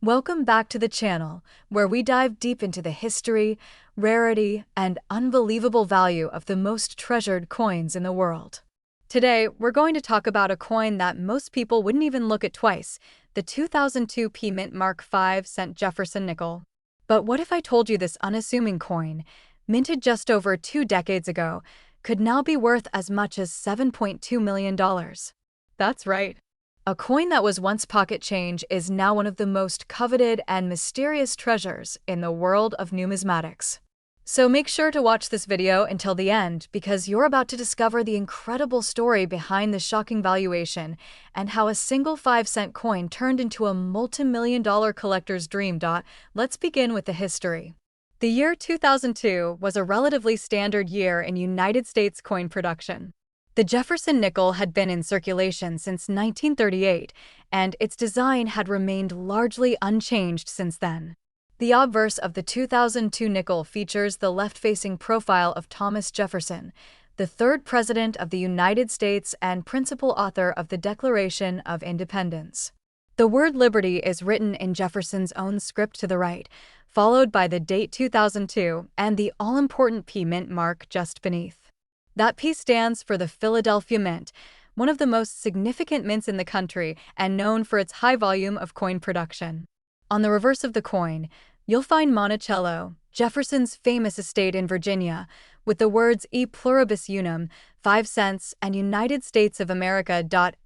Welcome back to the channel, where we dive deep into the history, rarity, and unbelievable value of the most treasured coins in the world. Today, we're going to talk about a coin that most people wouldn't even look at twice, the 2002 P Mint Mark 5-cent Jefferson nickel. But what if I told you this unassuming coin, minted just over 2 decades ago, could now be worth as much as $7.2 million? That's right. A coin that was once pocket change is now one of the most coveted and mysterious treasures in the world of numismatics. So make sure to watch this video until the end, because you're about to discover the incredible story behind the shocking valuation and how a single 5-cent coin turned into a multi-million-dollar collector's dream. Let's begin with the history. The year 2002 was a relatively standard year in United States coin production. The Jefferson nickel had been in circulation since 1938, and its design had remained largely unchanged since then. The obverse of the 2002 nickel features the left-facing profile of Thomas Jefferson, the third President of the United States and principal author of the Declaration of Independence. The word liberty is written in Jefferson's own script to the right, followed by the date 2002 and the all-important P Mint mark just beneath. That P stands for the Philadelphia Mint, one of the most significant mints in the country and known for its high volume of coin production. On the reverse of the coin, you'll find Monticello, Jefferson's famous estate in Virginia, with the words E pluribus unum, 5 cents, and United States of America. At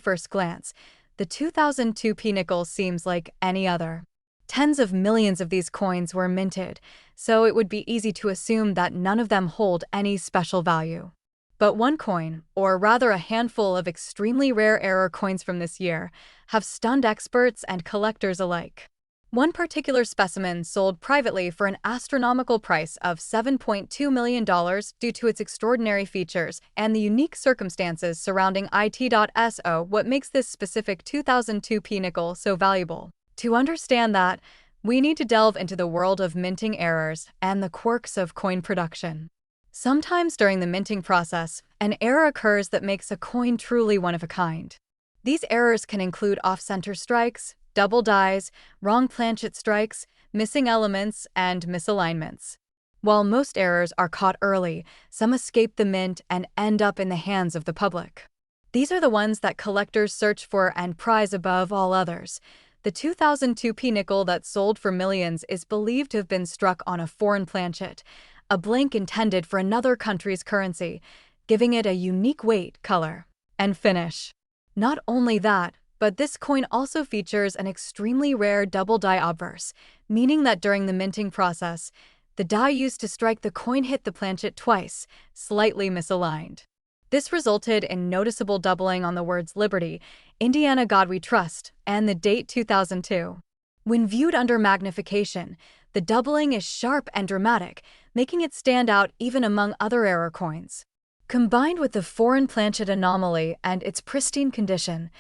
first glance, the 2002 P nickel seems like any other. Tens of millions of these coins were minted, so it would be easy to assume that none of them hold any special value. But one coin, or rather a handful of extremely rare error coins from this year, have stunned experts and collectors alike. One particular specimen sold privately for an astronomical price of $7.2 million due to its extraordinary features and the unique circumstances surrounding it. What makes this specific 2002 P nickel so valuable? To understand that, we need to delve into the world of minting errors and the quirks of coin production. Sometimes during the minting process, an error occurs that makes a coin truly one of a kind. These errors can include off-center strikes, double dies, wrong planchet strikes, missing elements, and misalignments. While most errors are caught early, some escape the mint and end up in the hands of the public. These are the ones that collectors search for and prize above all others. The 2002 P nickel that sold for millions is believed to have been struck on a foreign planchet, a blank intended for another country's currency, giving it a unique weight, color, and finish. Not only that, but this coin also features an extremely rare double die obverse, meaning that during the minting process, the die used to strike the coin hit the planchet twice, slightly misaligned. This resulted in noticeable doubling on the words Liberty, Indiana God We Trust, and the date 2002. When viewed under magnification, the doubling is sharp and dramatic, making it stand out even among other error coins. Combined with the foreign planchet anomaly and its pristine condition,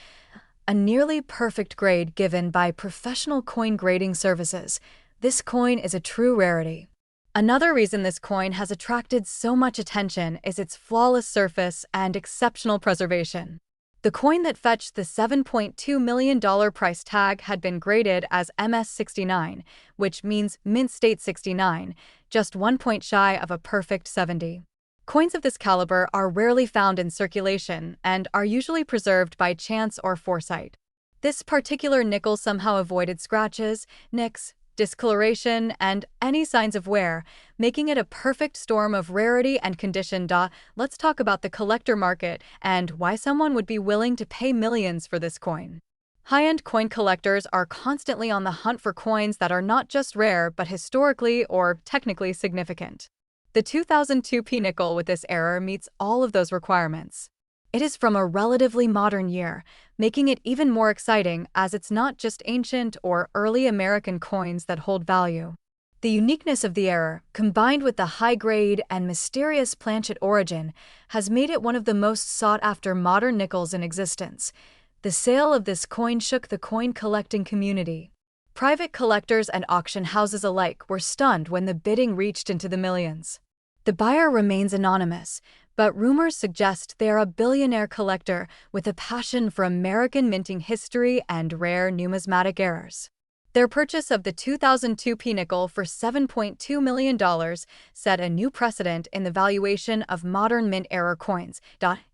a nearly perfect grade given by professional coin grading services, this coin is a true rarity. Another reason this coin has attracted so much attention is its flawless surface and exceptional preservation. The coin that fetched the $7.2 million price tag had been graded as MS69, which means Mint State 69, just 1 point shy of a perfect 70. Coins of this caliber are rarely found in circulation and are usually preserved by chance or foresight. This particular nickel somehow avoided scratches, nicks, discoloration, and any signs of wear, making it a perfect storm of rarity and condition. Let's talk about the collector market and why someone would be willing to pay millions for this coin. High-end coin collectors are constantly on the hunt for coins that are not just rare but historically or technically significant. The 2002 P nickel with this error meets all of those requirements. It is from a relatively modern year, making it even more exciting as it's not just ancient or early American coins that hold value. The uniqueness of the error, combined with the high grade and mysterious planchet origin, has made it one of the most sought-after modern nickels in existence. The sale of this coin shook the coin collecting community. Private collectors and auction houses alike were stunned when the bidding reached into the millions. The buyer remains anonymous, but rumors suggest they are a billionaire collector with a passion for American minting history and rare numismatic errors. Their purchase of the 2002 nickel for $7.2 million set a new precedent in the valuation of modern mint-era coins.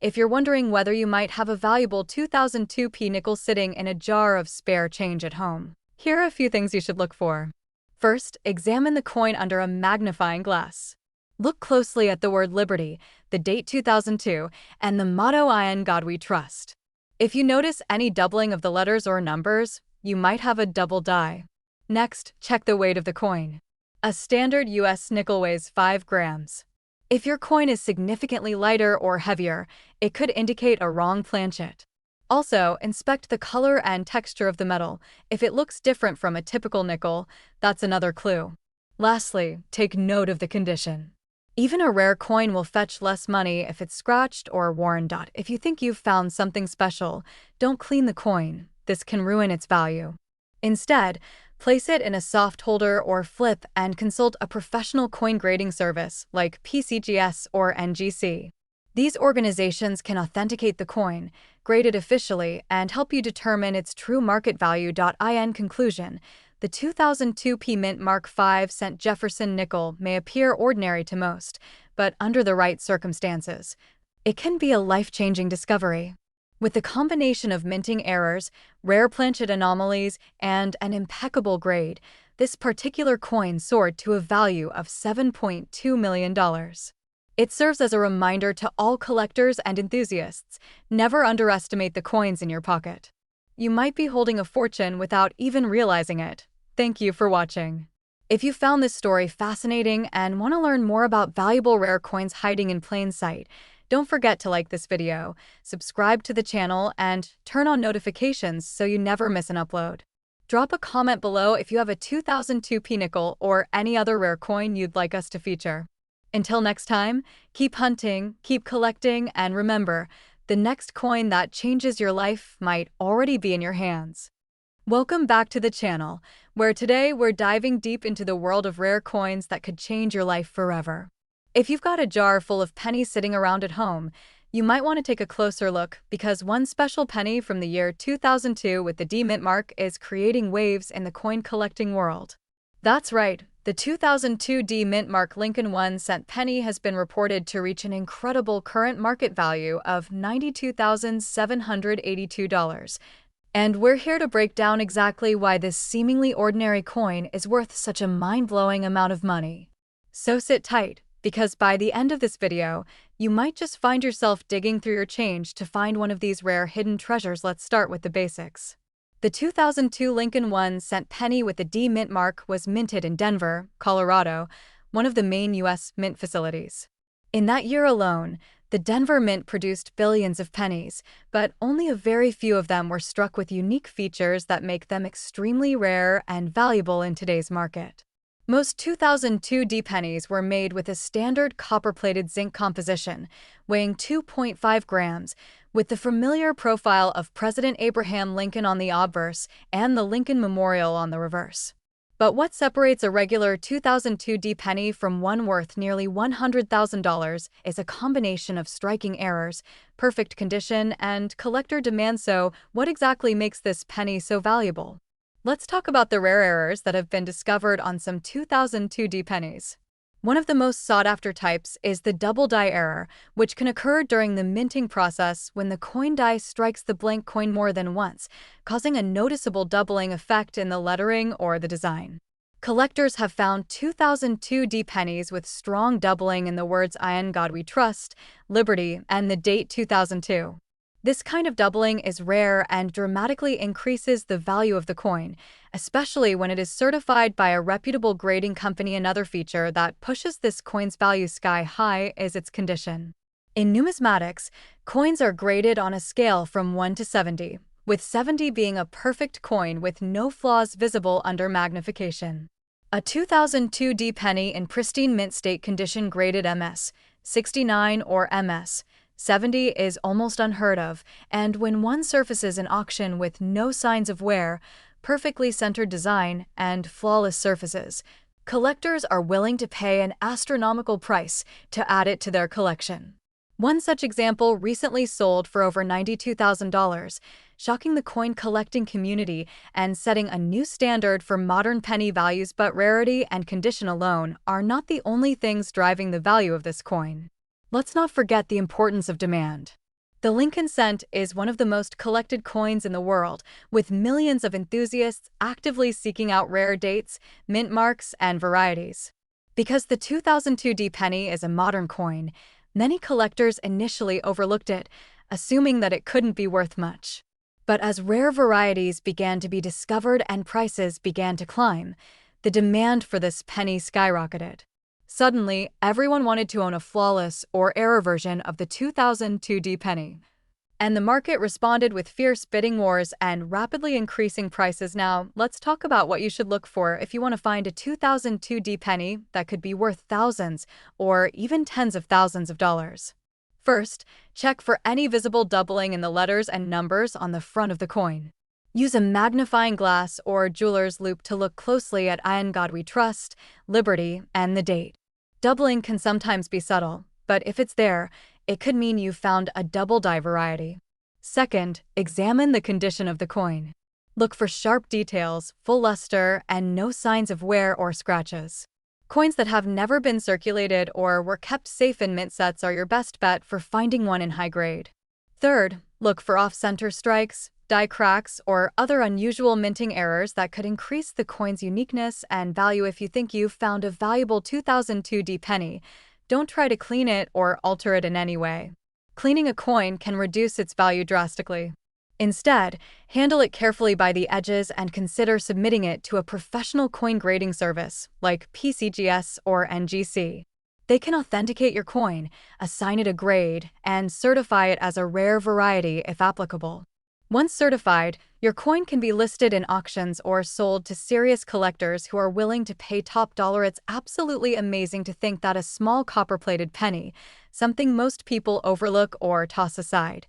If you're wondering whether you might have a valuable 2002 nickel sitting in a jar of spare change at home, here are a few things you should look for. First, examine the coin under a magnifying glass. Look closely at the word Liberty, the date 2002, and the motto "In God We Trust." If you notice any doubling of the letters or numbers, you might have a double die. Next, check the weight of the coin. A standard US nickel weighs 5 grams. If your coin is significantly lighter or heavier, it could indicate a wrong planchet. Also, inspect the color and texture of the metal. If it looks different from a typical nickel, that's another clue. Lastly, take note of the condition. Even a rare coin will fetch less money if it's scratched or worn. If you think you've found something special, don't clean the coin. This can ruin its value. Instead, place it in a soft holder or flip and consult a professional coin grading service like PCGS or NGC. These organizations can authenticate the coin, grade it officially, and help you determine its true market value. In conclusion, the 2002 Mint Mark 5-cent Jefferson nickel may appear ordinary to most, but under the right circumstances, it can be a life-changing discovery. With the combination of minting errors, rare planchet anomalies, and an impeccable grade, this particular coin soared to a value of $7.2 million. It serves as a reminder to all collectors and enthusiasts: never underestimate the coins in your pocket. You might be holding a fortune without even realizing it. Thank you for watching. If you found this story fascinating and want to learn more about valuable rare coins hiding in plain sight, don't forget to like this video, subscribe to the channel, and turn on notifications so you never miss an upload. Drop a comment below if you have a 2002 nickel or any other rare coin you'd like us to feature. Until next time, keep hunting, keep collecting, and remember, the next coin that changes your life might already be in your hands. Welcome back to the channel, where today we're diving deep into the world of rare coins that could change your life forever. If you've got a jar full of pennies sitting around at home, you might want to take a closer look, because one special penny from the year 2002 with the mint mark is creating waves in the coin collecting world. That's right, the 2002 mint mark Lincoln 1-cent penny has been reported to reach an incredible current market value of $92,782. And we're here to break down exactly why this seemingly ordinary coin is worth such a mind-blowing amount of money. So sit tight, because by the end of this video, you might just find yourself digging through your change to find one of these rare hidden treasures. Let's start with the basics. The 2002 Lincoln 1-cent penny with the mint mark was minted in Denver, Colorado, one of the main U.S. mint facilities. In that year alone, the Denver Mint produced billions of pennies, but only a very few of them were struck with unique features that make them extremely rare and valuable in today's market. Most 2002 pennies were made with a standard copper-plated zinc composition, weighing 2.5 grams, with the familiar profile of President Abraham Lincoln on the obverse and the Lincoln Memorial on the reverse. But what separates a regular 2002 penny from one worth nearly $100,000 is a combination of striking errors, perfect condition, and collector demand. So, what exactly makes this penny so valuable? Let's talk about the rare errors that have been discovered on some 2002 pennies. One of the most sought-after types is the double die error, which can occur during the minting process when the coin die strikes the blank coin more than once, causing a noticeable doubling effect in the lettering or the design. Collectors have found 2002 pennies with strong doubling in the words "In God We Trust," "Liberty," and the date 2002. This kind of doubling is rare and dramatically increases the value of the coin, especially when it is certified by a reputable grading company. Another feature that pushes this coin's value sky high is its condition. In numismatics, coins are graded on a scale from 1 to 70, with 70 being a perfect coin with no flaws visible under magnification. A 2002 penny in pristine mint state condition graded MS 69 or MS 70 is almost unheard of, and when one surfaces in auction with no signs of wear, perfectly centered design, and flawless surfaces, collectors are willing to pay an astronomical price to add it to their collection. One such example recently sold for over $92,000, shocking the coin collecting community and setting a new standard for modern penny values. But rarity and condition alone are not the only things driving the value of this coin. Let's not forget the importance of demand. The Lincoln cent is one of the most collected coins in the world, with millions of enthusiasts actively seeking out rare dates, mint marks, and varieties. Because the 2002 D penny is a modern coin, many collectors initially overlooked it, assuming that it couldn't be worth much. But as rare varieties began to be discovered and prices began to climb, the demand for this penny skyrocketed. Suddenly, everyone wanted to own a flawless or error version of the 2002 D penny. And the market responded with fierce bidding wars and rapidly increasing prices. Now, let's talk about what you should look for if you want to find a 2002 D penny that could be worth thousands or even tens of thousands of dollars. First, check for any visible doubling in the letters and numbers on the front of the coin. Use a magnifying glass or jeweler's loupe to look closely at "In God We Trust," "Liberty," and the date. Doubling can sometimes be subtle, but if it's there, it could mean you found a double die variety. Second, examine the condition of the coin. Look for sharp details, full luster, and no signs of wear or scratches. Coins that have never been circulated or were kept safe in mint sets are your best bet for finding one in high grade. Third, look for off-center strikes, die cracks, or other unusual minting errors that could increase the coin's uniqueness and value. If you think you've found a valuable 2002 D penny, don't try to clean it or alter it in any way. Cleaning a coin can reduce its value drastically. Instead, handle it carefully by the edges and consider submitting it to a professional coin grading service like PCGS or NGC. They can authenticate your coin, assign it a grade, and certify it as a rare variety if applicable. Once certified, your coin can be listed in auctions or sold to serious collectors who are willing to pay top dollar. It's absolutely amazing to think that a small copper-plated penny, something most people overlook or toss aside,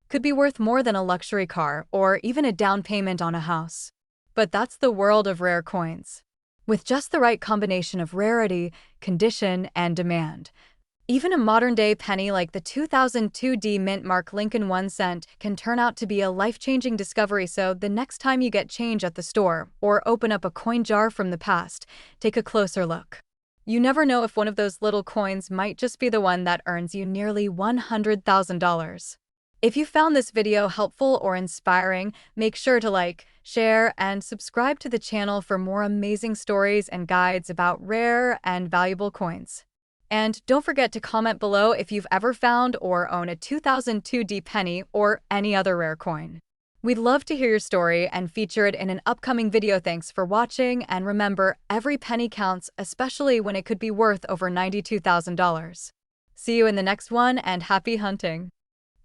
could be worth more than a luxury car or even a down payment on a house. But that's the world of rare coins. With just the right combination of rarity, condition, and demand, even a modern-day penny like the 2002 D mint mark Lincoln 1 cent can turn out to be a life-changing discovery. So the next time you get change at the store or open up a coin jar from the past, take a closer look. You never know if one of those little coins might just be the one that earns you nearly $100,000. If you found this video helpful or inspiring, make sure to like, share, and subscribe to the channel for more amazing stories and guides about rare and valuable coins. And don't forget to comment below if you've ever found or own a 2002 D penny or any other rare coin. We'd love to hear your story and feature it in an upcoming video. Thanks for watching, and remember, every penny counts, especially when it could be worth over $92,000. See you in the next one, and happy hunting!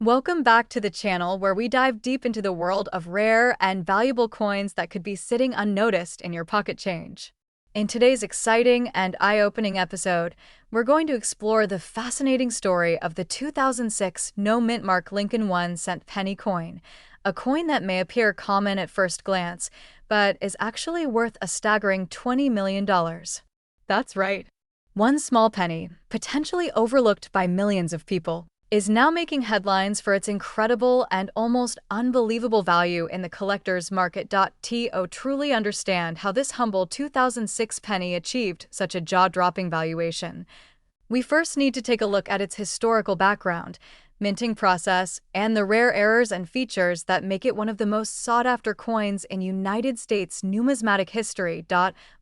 Welcome back to the channel where we dive deep into the world of rare and valuable coins that could be sitting unnoticed in your pocket change. In today's exciting and eye-opening episode, we're going to explore the fascinating story of the 2006 no mint mark Lincoln 1 cent penny coin, a coin that may appear common at first glance, but is actually worth a staggering $20 million. That's right. One small penny, potentially overlooked by millions of people, is now making headlines for its incredible and almost unbelievable value in the collector's market. To truly understand how this humble 2006 penny achieved such a jaw-dropping valuation, we first need to take a look at its historical background, minting process, and the rare errors and features that make it one of the most sought-after coins in United States numismatic history.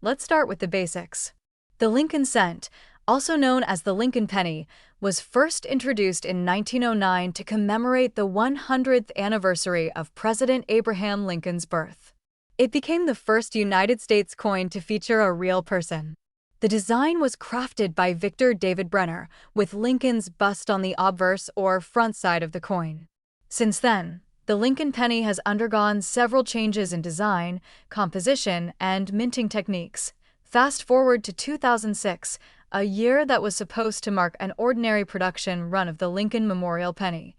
Let's start with the basics. The Lincoln cent, also known as the Lincoln penny, was first introduced in 1909 to commemorate the 100th anniversary of President Abraham Lincoln's birth. It became the first United States coin to feature a real person. The design was crafted by Victor David Brenner, with Lincoln's bust on the obverse or front side of the coin. Since then, the Lincoln penny has undergone several changes in design, composition, and minting techniques. Fast forward to 2006, a year that was supposed to mark an ordinary production run of the Lincoln Memorial penny,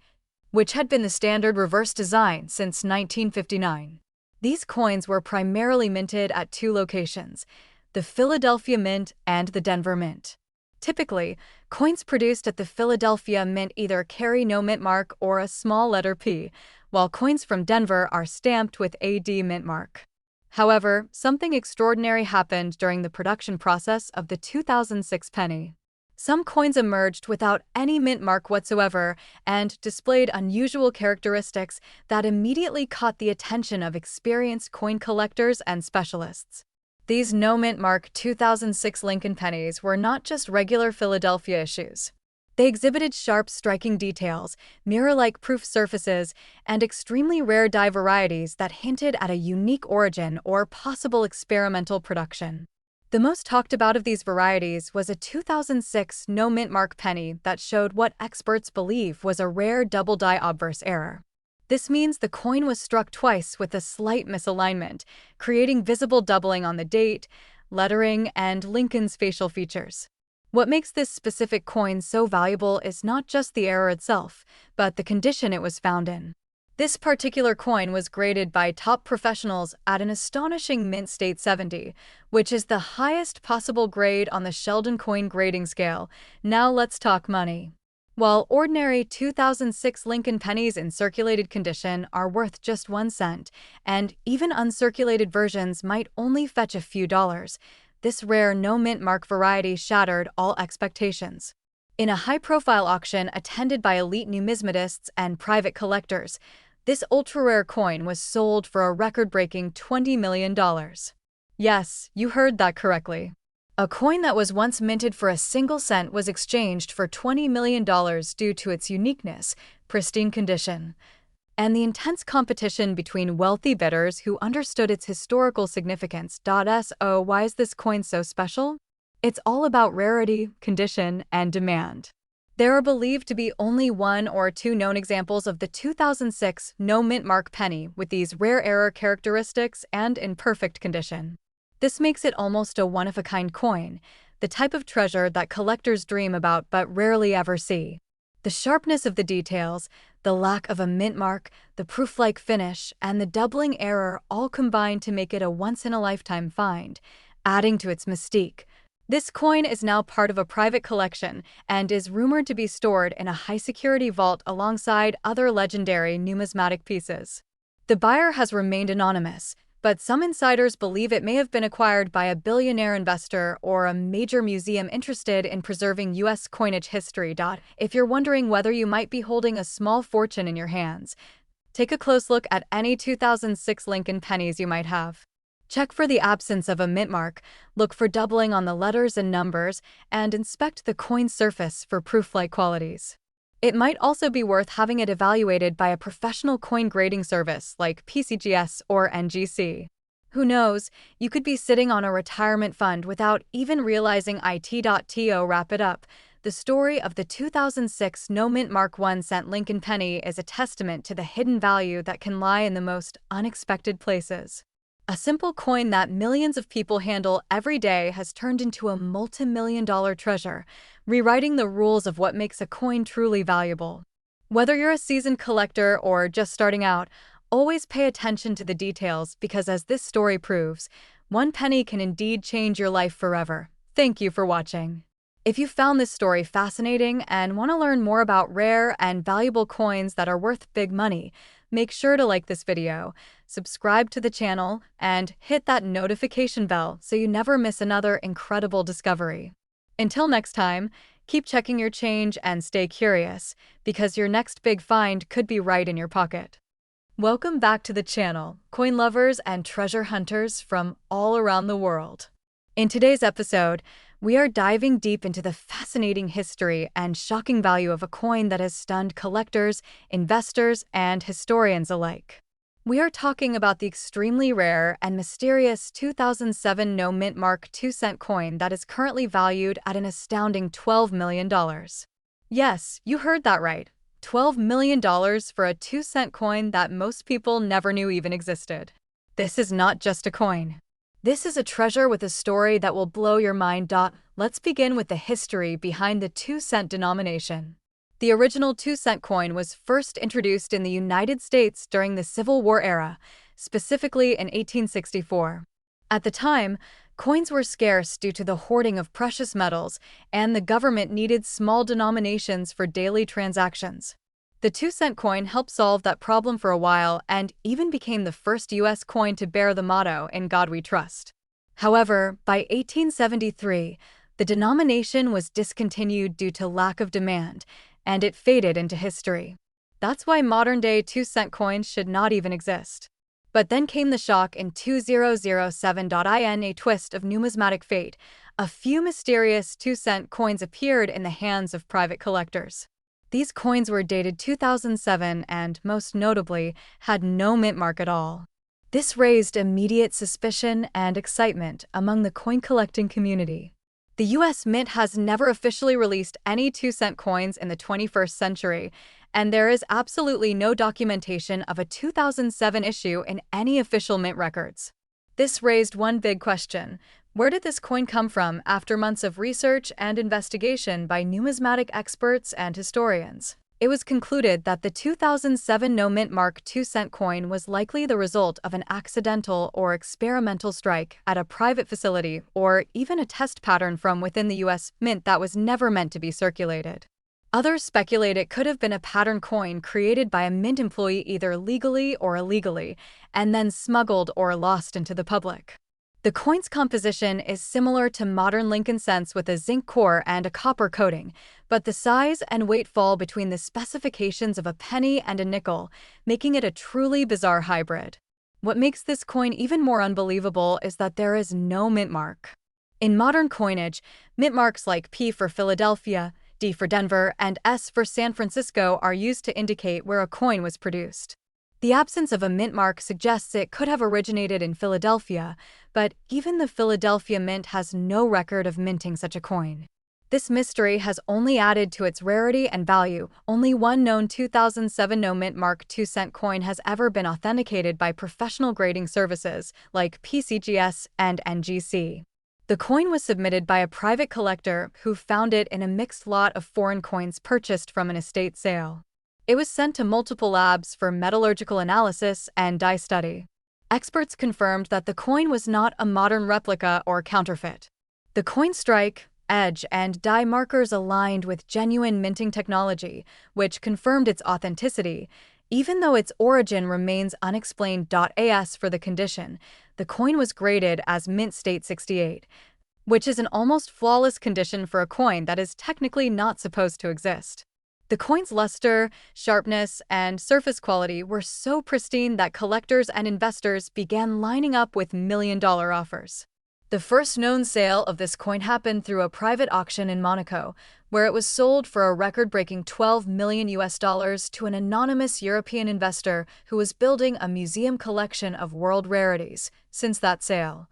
which had been the standard reverse design since 1959. These coins were primarily minted at two locations, the Philadelphia Mint and the Denver Mint. Typically, coins produced at the Philadelphia Mint either carry no mint mark or a small letter P, while coins from Denver are stamped with AD mint mark. However, something extraordinary happened during the production process of the 2006 penny. Some coins emerged without any mint mark whatsoever and displayed unusual characteristics that immediately caught the attention of experienced coin collectors and specialists. These no mint mark 2006 Lincoln pennies were not just regular Philadelphia issues. They exhibited sharp, striking details, mirror-like proof surfaces, and extremely rare die varieties that hinted at a unique origin or possible experimental production. The most talked about of these varieties was a 2006 no mint mark penny that showed what experts believe was a rare double die obverse error. This means the coin was struck twice with a slight misalignment, creating visible doubling on the date, lettering, and Lincoln's facial features. What makes this specific coin so valuable is not just the error itself, but the condition it was found in. This particular coin was graded by top professionals at an astonishing mint state 70, which is the highest possible grade on the Sheldon coin grading scale. Now let's talk money. While ordinary 2006 Lincoln pennies in circulated condition are worth just 1 cent, and even uncirculated versions might only fetch a few dollars, this rare no mint mark variety shattered all expectations. In a high-profile auction attended by elite numismatists and private collectors, this ultra-rare coin was sold for a record-breaking $20 million. Yes, you heard that correctly. A coin that was once minted for a single cent was exchanged for $20 million due to its uniqueness, pristine condition, and the intense competition between wealthy bidders who understood its historical significance. So why is this coin so special? It's all about rarity, condition, and demand. There are believed to be only 1 or 2 known examples of the 2006 no mint mark penny with these rare error characteristics and in perfect condition. This makes it almost a one-of-a-kind coin, the type of treasure that collectors dream about but rarely ever see. The sharpness of the details, the lack of a mint mark, the proof-like finish, and the doubling error all combine to make it a once-in-a-lifetime find, adding to its mystique. This coin is now part of a private collection and is rumored to be stored in a high-security vault alongside other legendary numismatic pieces. The buyer has remained anonymous, but some insiders believe it may have been acquired by a billionaire investor or a major museum interested in preserving U.S. coinage history. If you're wondering whether you might be holding a small fortune in your hands, take a close look at any 2006 Lincoln pennies you might have. Check for the absence of a mint mark, look for doubling on the letters and numbers, and inspect the coin's surface for proof-like qualities. It might also be worth having it evaluated by a professional coin grading service like PCGS or NGC. Who knows, you could be sitting on a retirement fund without even realizing it. Wrap it up. The story of the 2006 no mint mark 1 cent Lincoln penny is a testament to the hidden value that can lie in the most unexpected places. A simple coin that millions of people handle every day has turned into a multi-million-dollar treasure, rewriting the rules of what makes a coin truly valuable. Whether you're a seasoned collector or just starting out, always pay attention to the details because, as this story proves, one penny can indeed change your life forever. Thank you for watching. If you found this story fascinating and want to learn more about rare and valuable coins that are worth big money, make sure to like this video, subscribe to the channel, and hit that notification bell so you never miss another incredible discovery. Until next time, keep checking your change and stay curious, because your next big find could be right in your pocket. Welcome back to the channel, coin lovers and treasure hunters from all around the world. In today's episode, we are diving deep into the fascinating history and shocking value of a coin that has stunned collectors, investors, and historians alike. We are talking about the extremely rare and mysterious 2007 no mint mark 2 cent coin that is currently valued at an astounding $12 million. Yes, you heard that right. $12 million for a 2 cent coin that most people never knew even existed. This is not just a coin. This is a treasure with a story that will blow your mind. Let's begin with the history behind the 2 cent denomination. The original 2 cent coin was first introduced in the United States during the Civil War era, specifically in 1864. At the time, coins were scarce due to the hoarding of precious metals, and the government needed small denominations for daily transactions. The 2-cent coin helped solve that problem for a while and even became the first U.S. coin to bear the motto, "In God We Trust." However, by 1873, the denomination was discontinued due to lack of demand, and it faded into history. That's why modern-day 2-cent coins should not even exist. But then came the shock in 2007. In a twist of numismatic fate, a few mysterious 2-cent coins appeared in the hands of private collectors. These coins were dated 2007 and, most notably, had no mint mark at all. This raised immediate suspicion and excitement among the coin-collecting community. The U.S. Mint has never officially released any 2-cent coins in the 21st century, and there is absolutely no documentation of a 2007 issue in any official mint records. This raised one big question: where did this coin come from? After months of research and investigation by numismatic experts and historians, it was concluded that the 2007 no mint mark 2-cent coin was likely the result of an accidental or experimental strike at a private facility or even a test pattern from within the U.S. Mint that was never meant to be circulated. Others speculate it could have been a pattern coin created by a mint employee either legally or illegally, and then smuggled or lost into the public. The coin's composition is similar to modern Lincoln cents with a zinc core and a copper coating, but the size and weight fall between the specifications of a penny and a nickel, making it a truly bizarre hybrid. What makes this coin even more unbelievable is that there is no mint mark. In modern coinage, mint marks like P for Philadelphia, D for Denver, and S for San Francisco are used to indicate where a coin was produced. The absence of a mint mark suggests it could have originated in Philadelphia, but even the Philadelphia Mint has no record of minting such a coin. This mystery has only added to its rarity and value. Only one known 2007 no mint mark 2-cent coin has ever been authenticated by professional grading services like PCGS and NGC. The coin was submitted by a private collector who found it in a mixed lot of foreign coins purchased from an estate sale. It was sent to multiple labs for metallurgical analysis and die study. Experts confirmed that the coin was not a modern replica or counterfeit. The coin strike, edge, and die markers aligned with genuine minting technology, which confirmed its authenticity. Even though its origin remains unexplained. As for the condition, the coin was graded as mint state 68, which is an almost flawless condition for a coin that is technically not supposed to exist. The coin's luster, sharpness, and surface quality were so pristine that collectors and investors began lining up with million-dollar offers. The first known sale of this coin happened through a private auction in Monaco, where it was sold for a record-breaking $12 million to an anonymous European investor who was building a museum collection of world rarities. Since that sale,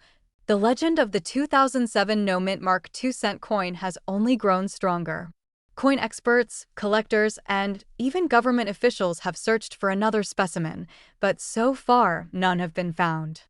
the legend of the 2007 no mint mark 2-cent coin has only grown stronger. Coin experts, collectors, and even government officials have searched for another specimen, but so far none have been found.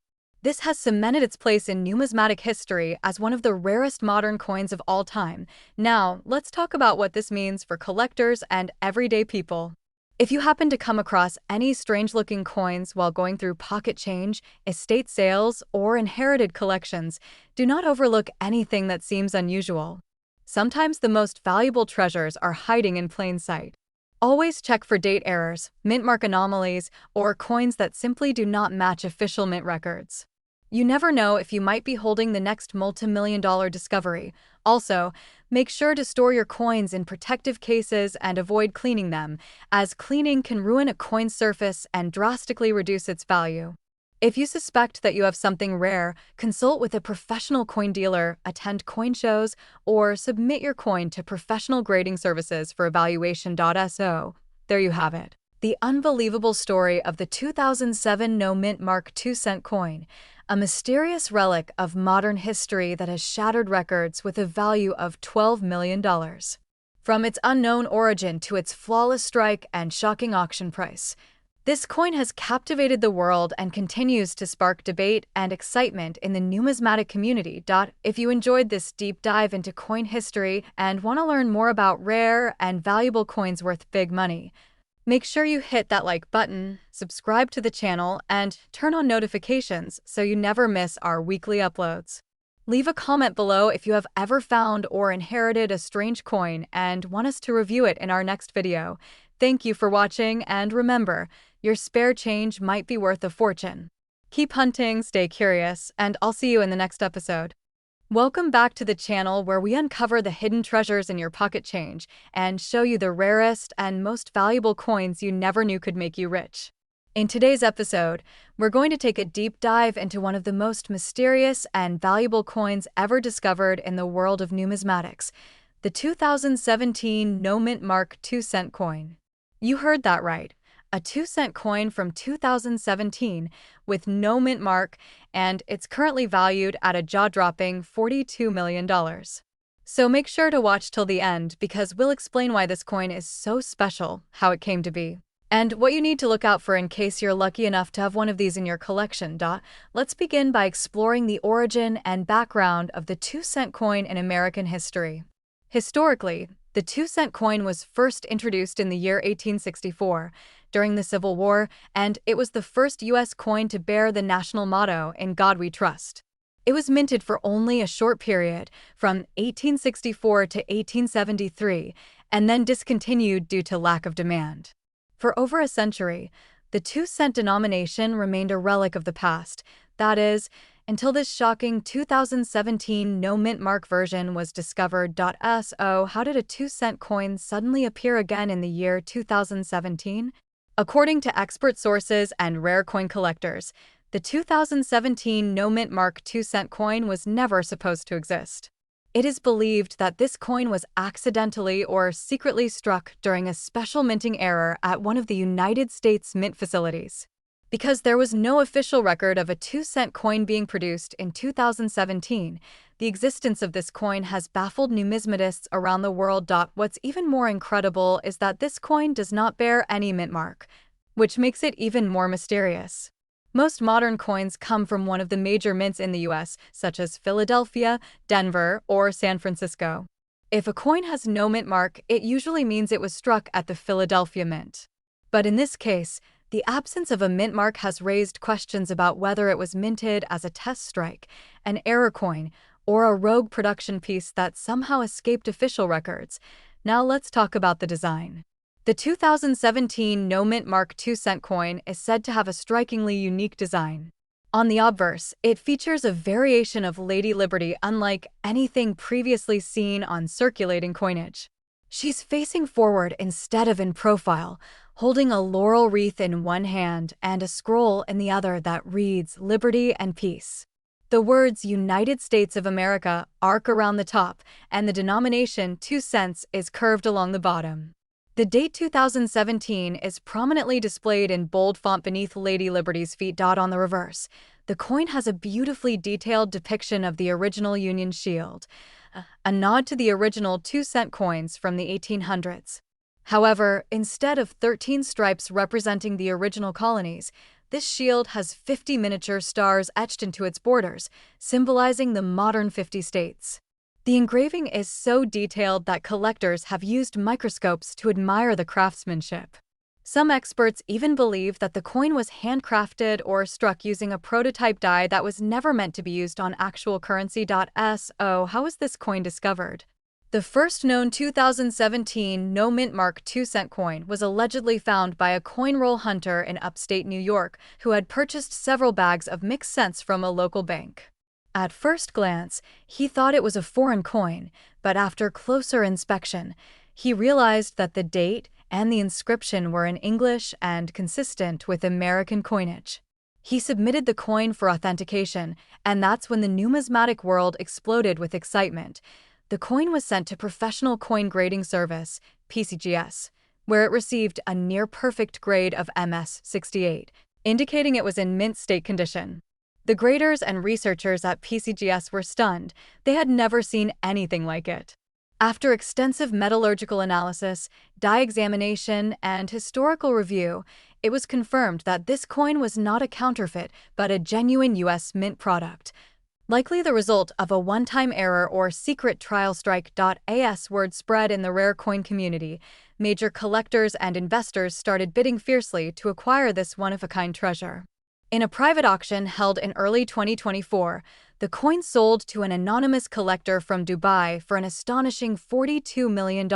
This has cemented its place in numismatic history as one of the rarest modern coins of all time. Now, let's talk about what this means for collectors and everyday people. If you happen to come across any strange-looking coins while going through pocket change, estate sales, or inherited collections, do not overlook anything that seems unusual. Sometimes the most valuable treasures are hiding in plain sight. Always check for date errors, mint mark anomalies, or coins that simply do not match official mint records. You never know if you might be holding the next multi-million-dollar discovery. Also, make sure to store your coins in protective cases and avoid cleaning them, as cleaning can ruin a coin's surface and drastically reduce its value. If you suspect that you have something rare, consult with a professional coin dealer, attend coin shows, or submit your coin to professional grading services for evaluation. So, there you have it. The unbelievable story of the 2007 no mint mark 2-cent coin, a mysterious relic of modern history that has shattered records with a value of $12 million. From its unknown origin to its flawless strike and shocking auction price, this coin has captivated the world and continues to spark debate and excitement in the numismatic community. If you enjoyed this deep dive into coin history and want to learn more about rare and valuable coins worth big money, make sure you hit that like button, subscribe to the channel, and turn on notifications so you never miss our weekly uploads. Leave a comment below if you have ever found or inherited a strange coin and want us to review it in our next video. Thank you for watching, and remember, your spare change might be worth a fortune. Keep hunting, stay curious, and I'll see you in the next episode. Welcome back to the channel where we uncover the hidden treasures in your pocket change and show you the rarest and most valuable coins you never knew could make you rich. In today's episode, we're going to take a deep dive into one of the most mysterious and valuable coins ever discovered in the world of numismatics, the 2017 no-mint mark 2-cent coin. You heard that right. A 2-cent coin from 2017 with no mint mark, and it's currently valued at a jaw-dropping $42 million. So make sure to watch till the end because we'll explain why this coin is so special, how it came to be, and what you need to look out for in case you're lucky enough to have one of these in your collection. Let's begin by exploring the origin and background of the 2-cent coin in American history. Historically, the 2-cent coin was first introduced in the year 1864, during the Civil War, and it was the first U.S. coin to bear the national motto, "In God We Trust." It was minted for only a short period, from 1864 to 1873, and then discontinued due to lack of demand. For over a century, the 2-cent denomination remained a relic of the past, that is, until this shocking 2017 no-mint mark version was discovered. So, how did a 2-cent coin suddenly appear again in the year 2017? According to expert sources and rare coin collectors, the 2017 no-mint mark 2-cent coin was never supposed to exist. It is believed that this coin was accidentally or secretly struck during a special minting error at one of the United States mint facilities. Because there was no official record of a 2-cent coin being produced in 2017, the existence of this coin has baffled numismatists around the world. What's even more incredible is that this coin does not bear any mint mark, which makes it even more mysterious. Most modern coins come from one of the major mints in the US, such as Philadelphia, Denver, or San Francisco. If a coin has no mint mark, it usually means it was struck at the Philadelphia Mint. But in this case, the absence of a mint mark has raised questions about whether it was minted as a test strike, an error coin, or a rogue production piece that somehow escaped official records. Now let's talk about the design. The 2017 no-mint mark 2-cent coin is said to have a strikingly unique design. On the obverse, it features a variation of Lady Liberty unlike anything previously seen on circulating coinage. She's facing forward instead of in profile, holding a laurel wreath in one hand and a scroll in the other that reads "Liberty and Peace." The words "United States of America" arc around the top, and the denomination 2 cents is curved along the bottom. The date 2017 is prominently displayed in bold font beneath Lady Liberty's feet. On the reverse, the coin has a beautifully detailed depiction of the original Union shield, a nod to the original 2-cent coins from the 1800s. However, instead of 13 stripes representing the original colonies, this shield has 50 miniature stars etched into its borders, symbolizing the modern 50 states. The engraving is so detailed that collectors have used microscopes to admire the craftsmanship. Some experts even believe that the coin was handcrafted or struck using a prototype die that was never meant to be used on actual currency. So, how was this coin discovered? The first known 2017 no-mint mark 2-cent coin was allegedly found by a coin roll hunter in upstate New York who had purchased several bags of mixed cents from a local bank. At first glance, he thought it was a foreign coin, but after closer inspection, he realized that the date and the inscription were in English and consistent with American coinage. He submitted the coin for authentication, and that's when the numismatic world exploded with excitement. The coin was sent to Professional Coin Grading Service, PCGS, where it received a near-perfect grade of MS-68, indicating it was in mint state condition. The graders and researchers at PCGS were stunned. They had never seen anything like it. After extensive metallurgical analysis, die examination, and historical review, it was confirmed that this coin was not a counterfeit but a genuine U.S. mint product, likely the result of a one-time error or secret trial strike. As word spread in the rare coin community, major collectors and investors started bidding fiercely to acquire this one-of-a-kind treasure. In a private auction held in early 2024, The coin sold to an anonymous collector from Dubai for an astonishing $42 million,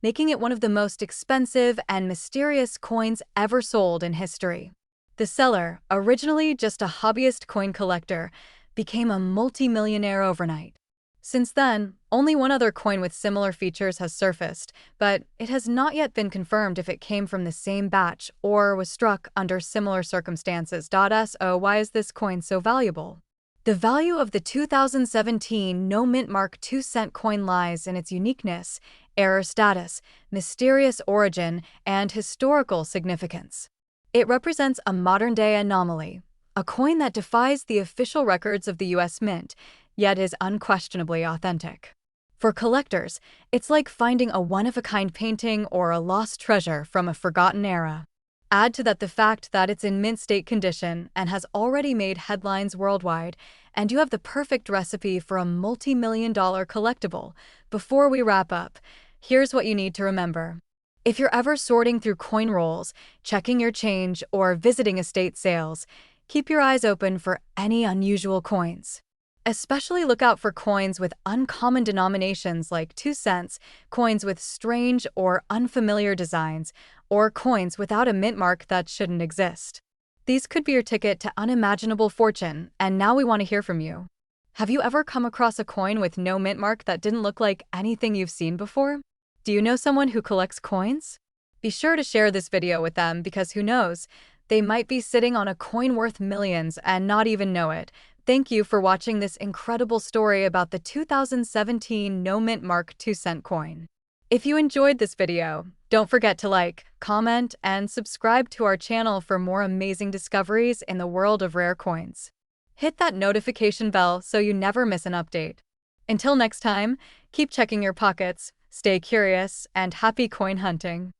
making it one of the most expensive and mysterious coins ever sold in history. The seller, originally just a hobbyist coin collector, became a multi-millionaire overnight. Since then, only one other coin with similar features has surfaced, but it has not yet been confirmed if it came from the same batch or was struck under similar circumstances. So why is this coin so valuable? The value of the 2017 no mint mark 2-cent coin lies in its uniqueness, error status, mysterious origin, and historical significance. It represents a modern-day anomaly, a coin that defies the official records of the U.S. Mint, yet is unquestionably authentic. For collectors, it's like finding a one-of-a-kind painting or a lost treasure from a forgotten era. Add to that the fact that it's in mint state condition and has already made headlines worldwide, and you have the perfect recipe for a multi-million-dollar collectible. Before we wrap up, here's what you need to remember. If you're ever sorting through coin rolls, checking your change, or visiting estate sales, keep your eyes open for any unusual coins. Especially look out for coins with uncommon denominations like 2 cents, coins with strange or unfamiliar designs, or coins without a mint mark that shouldn't exist. These could be your ticket to unimaginable fortune, and now we want to hear from you. Have you ever come across a coin with no mint mark that didn't look like anything you've seen before? Do you know someone who collects coins? Be sure to share this video with them because who knows, they might be sitting on a coin worth millions and not even know it. Thank you for watching this incredible story about the 2017 no mint mark 2-cent coin. If you enjoyed this video, don't forget to like, comment, and subscribe to our channel for more amazing discoveries in the world of rare coins. Hit that notification bell so you never miss an update. Until next time, keep checking your pockets, stay curious, and happy coin hunting.